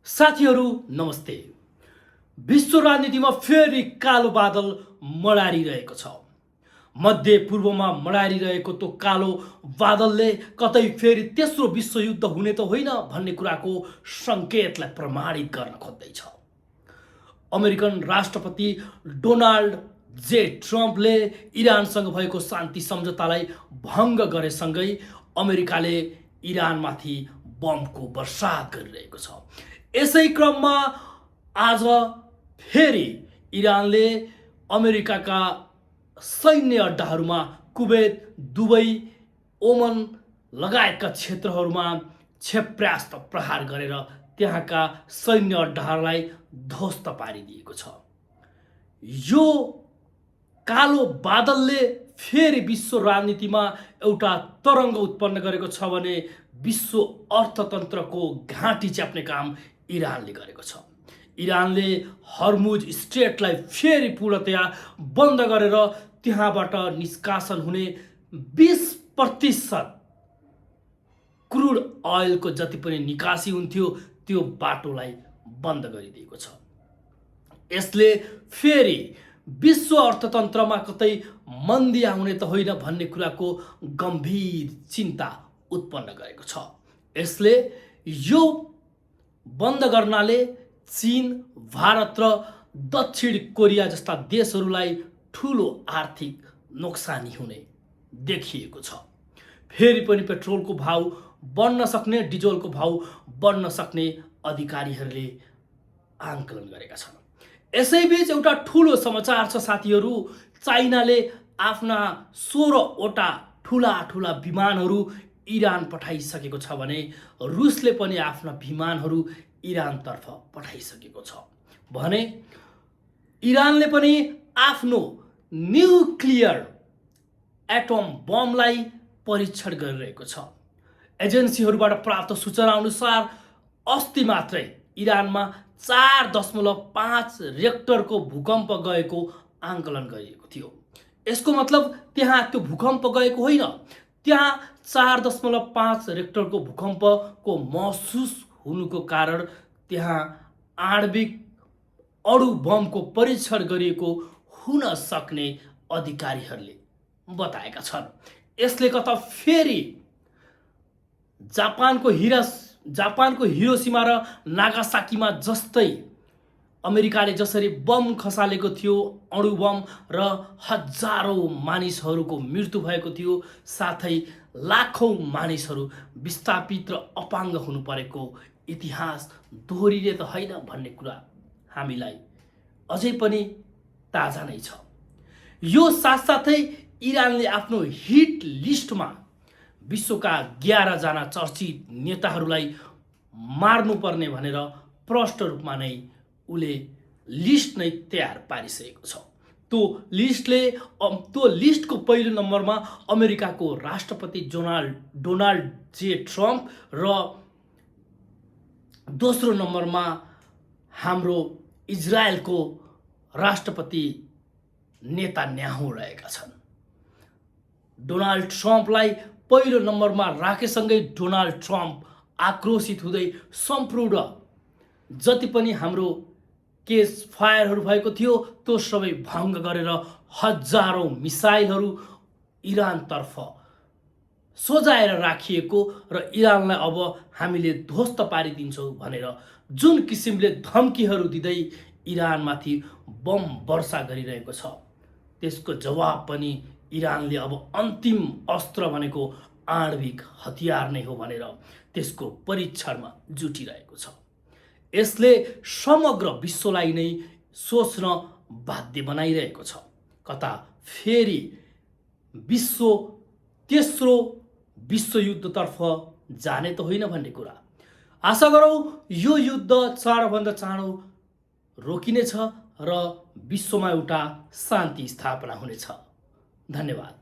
साथीहरू नमस्ते। विश्व राजनीतिमा फेरि कालो बादल मडारिरहेको छ। मध्य पूर्वमा मडारिरहेको त्यो कालो बादलले कतै फेरि तेस्रो विश्वयुद्ध हुने त होइन भन्ने कुराको सङ्केतलाई प्रमाणित गर्न खोज्दैछ। अमेरिकन राष्ट्रपति डोनाल्ड जे ट्रम्पले इरानसँग भएको शान्ति सम्झौतालाई भङ्ग गरेसँगै अमेरिकाले इरानमाथि बमको वर्षात गरिरहेको छ। यसै क्रममा आज फेरि इरानले अमेरिकाका सैन्य अड्डाहरूमा कुवेत, दुबई, ओमन लगायतका क्षेत्रहरूमा क्षेप्यास्त्र प्रहार गरेर त्यहाँका सैन्य अड्डाहरूलाई ध्वस्त पारिदिएको छ। यो कालो बादलले फेरि विश्व राजनीतिमा एउटा तरङ्ग उत्पन्न गरेको छ भने विश्व अर्थतन्त्रको घाँटी च्याप्ने काम इरानले गरेको छ। इरानले हर्मुज स्ट्रेटलाई फेरि पूर्णतया बन्द गरेर त्यहाँबाट निष्कासन हुने 20% क्रुड अयलको जति पनि निकासी हुन्थ्यो त्यो बाटोलाई बन्द गरिदिएको छ। यसले फेरि विश्व अर्थतन्त्रमा कतै मन्दी आउने त होइन भन्ने कुराको गम्भीर चिन्ता उत्पन्न गरेको छ। यसले यो बन्द गर्नाले चीन, भारत र दक्षिण कोरिया जस्ता देशहरूलाई ठुलो आर्थिक नोक्सानी हुने देखिएको छ। फेरि पनि पेट्रोलको भाउ बढ्न सक्ने, डिजलको भाउ बढ्न सक्ने अधिकारीहरूले आकलन गरेका छन्। यसैबीच एउटा ठुलो समाचार छ साथीहरू। चाइनाले आफ्ना 16वटा ठुला विमानहरू इरान पठाइसकेको छ भने रुसले पनि आफ्ना विमानहरू इरानतर्फ पठाइसकेको छ भने इरानले पनि आफ्नो न्युक्लियर एटम बमलाई परीक्षण गरिरहेको छ। एजेन्सीहरूबाट प्राप्त सूचना अनुसार अस्ति मात्रै इरानमा 4.5 रेक्टरको भूकम्प गएको आकलन गरिएको थियो। यसको मतलब त्यहाँ त्यो भूकम्प गएको होइन, त्यहाँ 4.5 रेक्टरको भूकम्पको महसुस हुनुको कारण त्यहाँ आणविक अणु बमको परीक्षण गरिएको हुन सक्ने अधिकारीहरूले बताएका छन्। यसले कता फेरि जापानको हिरोसिमा र नागासाकीमा जस्तै अमेरिकाले जसरी बम खसालेको थियो, अणु बम र हजारौं मानिसहरूको मृत्यु भएको थियो, साथै लाखौं मानिसहरू विस्थापित र अपाङ्ग हुनु परेको इतिहास दोहोरिने त होइन भन्ने कुरा हामीलाई अझै पनि ताजा नै छ। यो साथसाथै इरानले आफ्नो हिट लिस्टमा विश्वका 11 जना चर्चित नेताहरूलाई मार्नुपर्ने भनेर प्रष्ट रूपमा नै उले लिस्ट नै तयार पारिसकेको छ। त्यो लिस्टको पहिलो नम्बरमा अमेरिकाको राष्ट्रपति डोनाल्ड जे ट्रम्प र दोस्रो नम्बरमा हाम्रो इजरायलको राष्ट्रपति नेतान्याहु रहेका छन्। डोनाल्ड ट्रम्पलाई पहिलो नम्बरमा राखेसँगै डोनाल्ड ट्रम्प आक्रोशित हुँदै सम्पूर्ण जति पनि हाम्रो केस फायरहरू भएको थियो त्यो सबै भङ्ग गरेर हजारौं मिसाइलहरू इरानतर्फ सोझाएर राखिएको र इरानलाई अब हामीले ध्वस्त पारिदिन्छौँ भनेर जुन किसिमले धम्कीहरू दिँदै इरानमाथि बम वर्षा गरिरहेको छ, त्यसको जवाब पनि इरानले अब अन्तिम अस्त्र भनेको आणविक हतियार नै हो भनेर त्यसको परीक्षणमा जुटिरहेको छ। यसले समग्र विश्वलाई नै सोच्न बाध्य बनाइरहेको छ। कता फेरि विश्व तेस्रो विश्वयुद्धतर्फ जाने त होइन भन्ने कुरा। आशा गरौँ यो युद्ध चाँडोभन्दा चाँडो रोकिनेछ र विश्वमा एउटा शान्ति स्थापना हुनेछ। धन्यवाद।